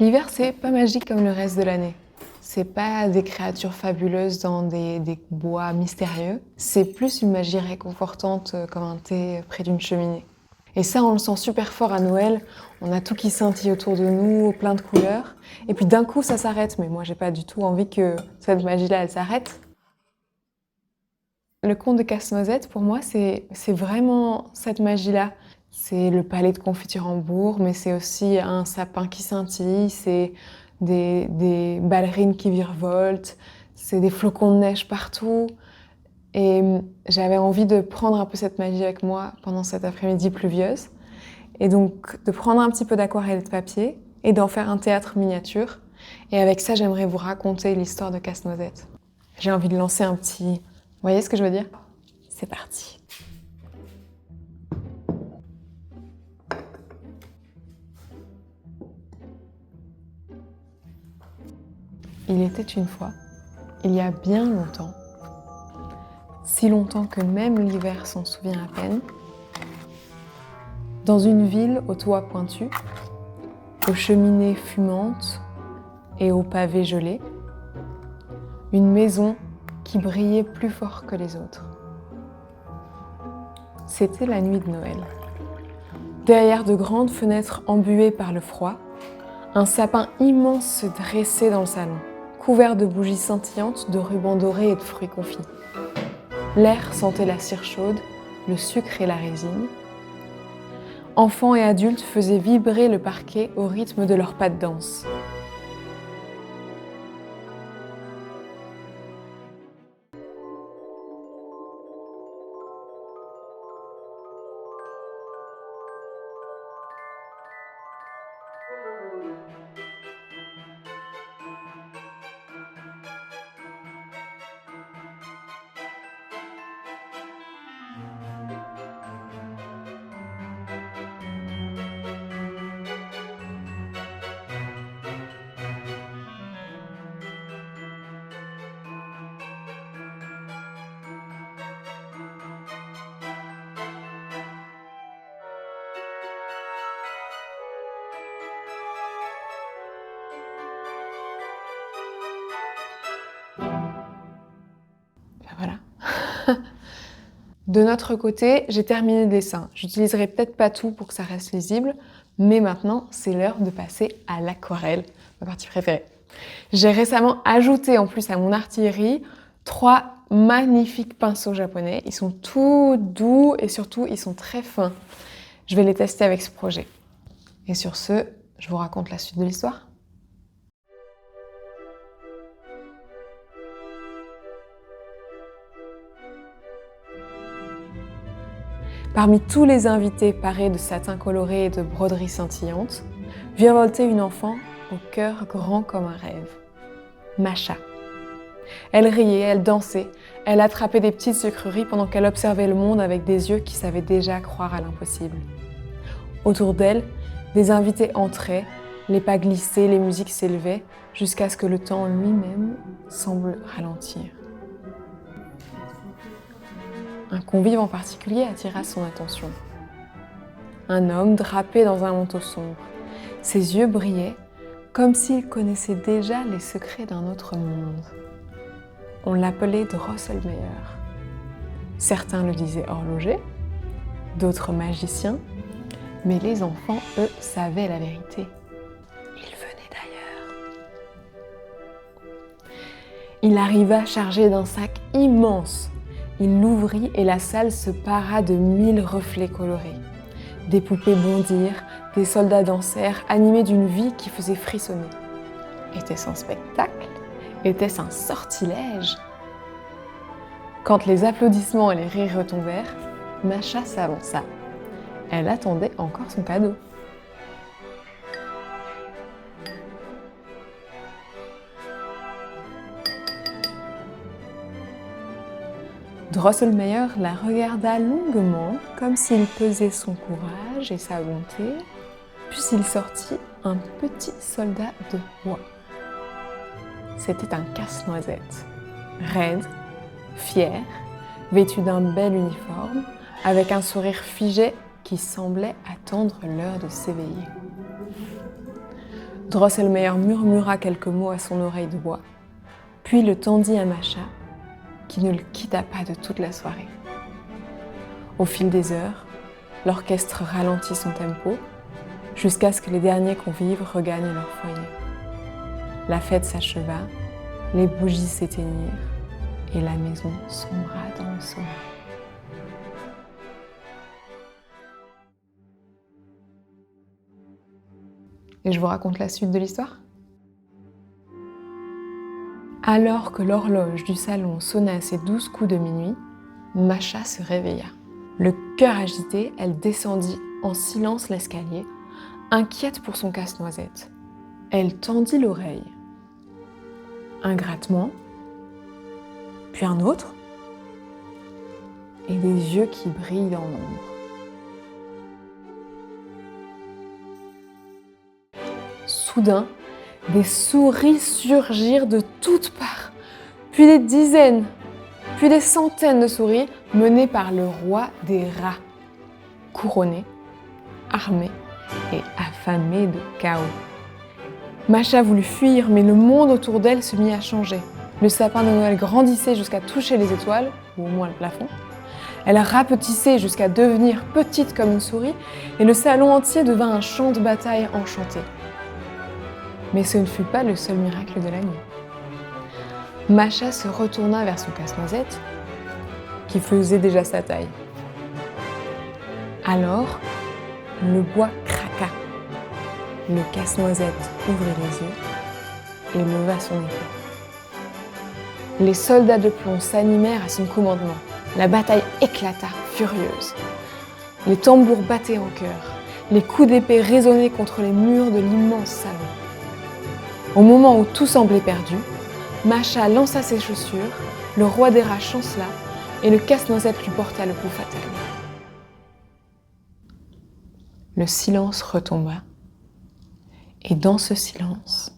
L'hiver, c'est pas magique comme le reste de l'année. C'est pas des créatures fabuleuses dans des bois mystérieux. C'est plus une magie réconfortante comme un thé près d'une cheminée. Et ça, on le sent super fort à Noël. On a tout qui scintille autour de nous, plein de couleurs. Et puis d'un coup, ça s'arrête. Mais moi, j'ai pas du tout envie que cette magie-là, elle s'arrête. Le conte de Casse-Noisette, pour moi, c'est vraiment cette magie-là. C'est le palais de confiture en bourg, mais c'est aussi un sapin qui scintille, c'est des ballerines qui virevoltent, c'est des flocons de neige partout. Et j'avais envie de prendre un peu cette magie avec moi pendant cet après-midi pluvieuse. Et donc de prendre un petit peu d'aquarelle et de papier et d'en faire un théâtre miniature. Et avec ça, j'aimerais vous raconter l'histoire de Casse-Noisette. J'ai envie de lancer un petit... Vous voyez ce que je veux dire? C'est parti. Il était une fois, il y a bien longtemps, si longtemps que même l'hiver s'en souvient à peine, dans une ville aux toits pointus, aux cheminées fumantes et aux pavés gelés, une maison qui brillait plus fort que les autres. C'était la nuit de Noël. Derrière de grandes fenêtres embuées par le froid, un sapin immense se dressait dans le salon, couvert de bougies scintillantes, de rubans dorés et de fruits confits. L'air sentait la cire chaude, le sucre et la résine. Enfants et adultes faisaient vibrer le parquet au rythme de leurs pas de danse. Ben voilà. De notre côté, j'ai terminé le dessin. J'utiliserai peut-être pas tout pour que ça reste lisible, mais maintenant, c'est l'heure de passer à l'aquarelle, ma partie préférée. J'ai récemment ajouté en plus à mon artillerie 3 magnifiques pinceaux japonais. Ils sont tout doux et surtout, ils sont très fins. Je vais les tester avec ce projet. Et sur ce, je vous raconte la suite de l'histoire. Parmi tous les invités parés de satin coloré et de broderies scintillantes, virevoltait une enfant au cœur grand comme un rêve. Masha. Elle riait, elle dansait, elle attrapait des petites sucreries pendant qu'elle observait le monde avec des yeux qui savaient déjà croire à l'impossible. Autour d'elle, des invités entraient, les pas glissaient, les musiques s'élevaient, jusqu'à ce que le temps lui-même semble ralentir. Un convive en particulier attira son attention. Un homme drapé dans un manteau sombre. Ses yeux brillaient comme s'il connaissait déjà les secrets d'un autre monde. On l'appelait Drosselmeyer. Certains le disaient horloger, d'autres magicien, mais les enfants, eux, savaient la vérité. Il venait d'ailleurs. Il arriva chargé d'un sac immense. Il l'ouvrit et la salle se para de 1000 reflets colorés. Des poupées bondirent, des soldats dansèrent, animés d'une vie qui faisait frissonner. Était-ce un spectacle? Était-ce un sortilège? Quand les applaudissements et les rires retombèrent, Masha s'avança. Elle attendait encore son cadeau. Drosselmeyer la regarda longuement, comme s'il pesait son courage et sa bonté, puis il sortit un petit soldat de bois. C'était un casse-noisette, raide, fier, vêtu d'un bel uniforme, avec un sourire figé qui semblait attendre l'heure de s'éveiller. Drosselmeyer murmura quelques mots à son oreille de bois, puis le tendit à Masha, qui ne le quitta pas de toute la soirée. Au fil des heures, l'orchestre ralentit son tempo, jusqu'à ce que les derniers convives regagnent leur foyer. La fête s'acheva, les bougies s'éteignirent, et la maison sombra dans le sommeil. Et je vous raconte la suite de l'histoire. Alors que l'horloge du salon sonna ses 12 coups de minuit, Masha se réveilla. Le cœur agité, elle descendit en silence l'escalier, inquiète pour son casse-noisette. Elle tendit l'oreille. Un grattement, puis un autre, et des yeux qui brillent dans l'ombre. Soudain, des souris surgirent de toutes parts, puis des dizaines, puis des centaines de souris menées par le roi des rats, couronné, armé et affamé de chaos. Masha voulut fuir, mais le monde autour d'elle se mit à changer. Le sapin de Noël grandissait jusqu'à toucher les étoiles, ou au moins le plafond. Elle rapetissait jusqu'à devenir petite comme une souris, et le salon entier devint un champ de bataille enchanté. Mais ce ne fut pas le seul miracle de la nuit. Masha se retourna vers son casse-noisette, qui faisait déjà sa taille. Alors, le bois craqua. Le casse-noisette ouvrit les yeux et leva son épée. Les soldats de plomb s'animèrent à son commandement. La bataille éclata, furieuse. Les tambours battaient en chœur. Les coups d'épée résonnaient contre les murs de l'immense salon. Au moment où tout semblait perdu, Masha lança ses chaussures, le roi des rats chancela et le casse-noisette lui porta le coup fatal. Le silence retomba. Et dans ce silence,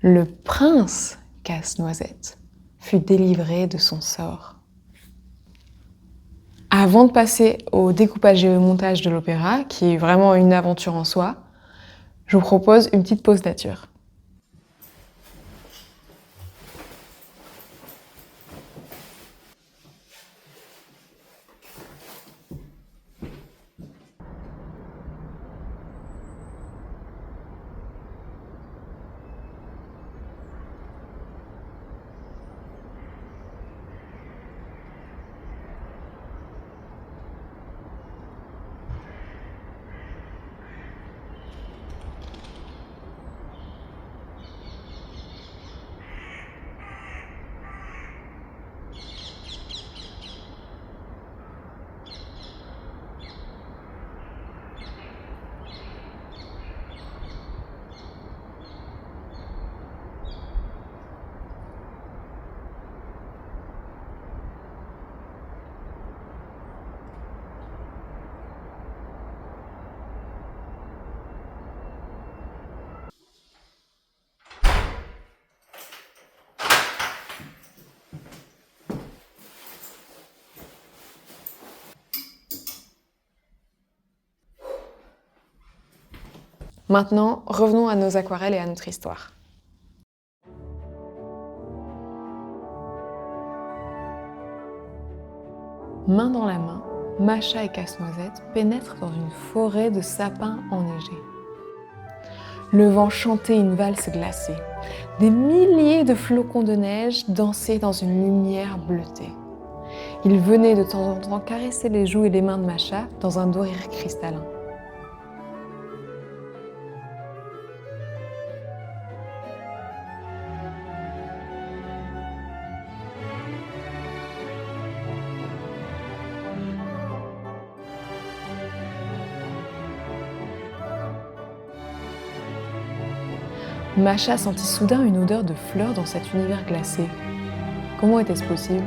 le prince Casse-Noisette fut délivré de son sort. Avant de passer au découpage et au montage de l'opéra, qui est vraiment une aventure en soi, je vous propose une petite pause nature. Maintenant, revenons à nos aquarelles et à notre histoire. Main dans la main, Masha et Casse-Noisette pénètrent dans une forêt de sapins enneigés. Le vent chantait une valse glacée. Des milliers de flocons de neige dansaient dans une lumière bleutée. Ils venaient de temps en temps caresser les joues et les mains de Masha dans un doux rire cristallin. Masha sentit soudain une odeur de fleurs dans cet univers glacé. Comment était-ce possible?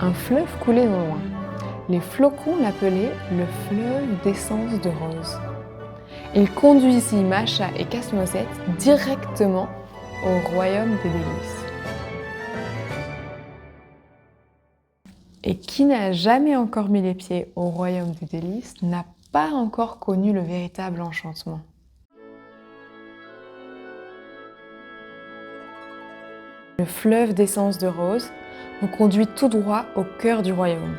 Un fleuve coulait non loin. Les flocons l'appelaient le fleuve d'essence de rose. Il conduisit Masha et Casse-Noisette directement au royaume des délices. Et qui n'a jamais encore mis les pieds au royaume des délices n'a pas encore connu le véritable enchantement. Le fleuve d'essence de rose vous conduit tout droit au cœur du royaume,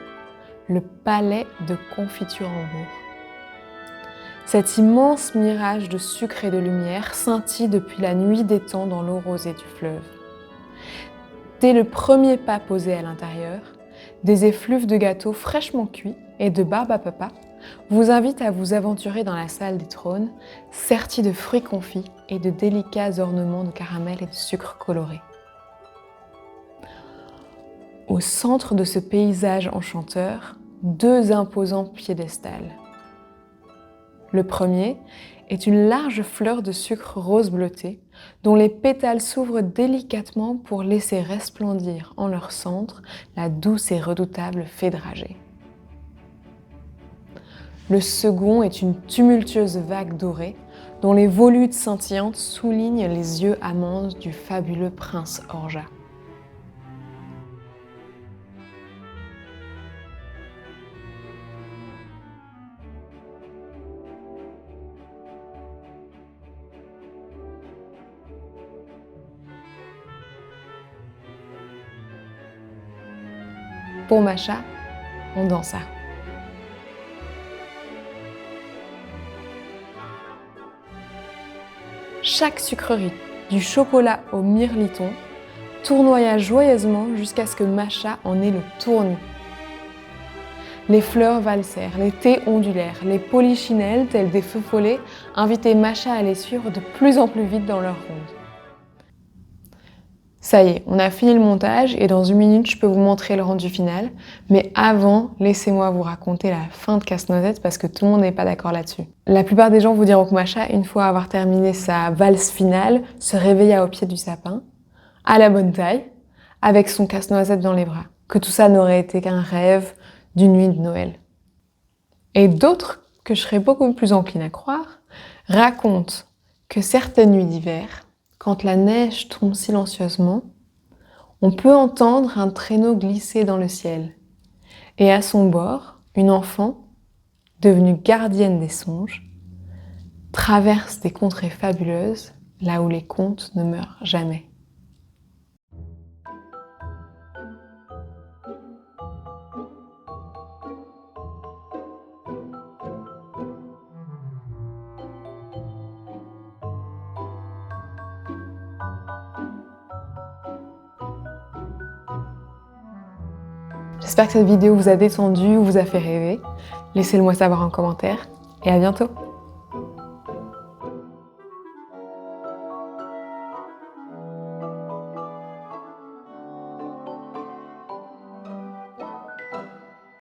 le palais de Confiturembourg. Cet immense mirage de sucre et de lumière scintille depuis la nuit des temps dans l'eau rosée du fleuve. Dès le premier pas posé à l'intérieur, des effluves de gâteaux fraîchement cuits et de barbe à papa vous invitent à vous aventurer dans la salle des trônes, sertie de fruits confits et de délicats ornements de caramel et de sucre coloré. Au centre de ce paysage enchanteur, deux imposants piédestals. Le premier est une large fleur de sucre rose bleuté, dont les pétales s'ouvrent délicatement pour laisser resplendir en leur centre la douce et redoutable fée dragée. Le second est une tumultueuse vague dorée, dont les volutes scintillantes soulignent les yeux amandes du fabuleux prince Orgeat. Pour Masha, on dansa. Chaque sucrerie, du chocolat au mirliton, tournoya joyeusement jusqu'à ce que Masha en ait le tournis. Les fleurs valsèrent, les thés ondulèrent, les polichinelles, tels des feux follets, invitaient Masha à les suivre de plus en plus vite dans leur ronde. Ça y est, on a fini le montage et dans 1 minute, je peux vous montrer le rendu final. Mais avant, laissez-moi vous raconter la fin de Casse-Noisette parce que tout le monde n'est pas d'accord là-dessus. La plupart des gens vous diront que Masha, une fois avoir terminé sa valse finale, se réveilla au pied du sapin, à la bonne taille, avec son casse-noisette dans les bras. Que tout ça n'aurait été qu'un rêve d'une nuit de Noël. Et d'autres, que je serais beaucoup plus encline à croire, racontent que certaines nuits d'hiver, quand la neige tombe silencieusement, on peut entendre un traîneau glisser dans le ciel. Et à son bord, une enfant, devenue gardienne des songes, traverse des contrées fabuleuses, là où les contes ne meurent jamais. J'espère que cette vidéo vous a détendu ou vous a fait rêver. Laissez-le moi savoir en commentaire et à bientôt.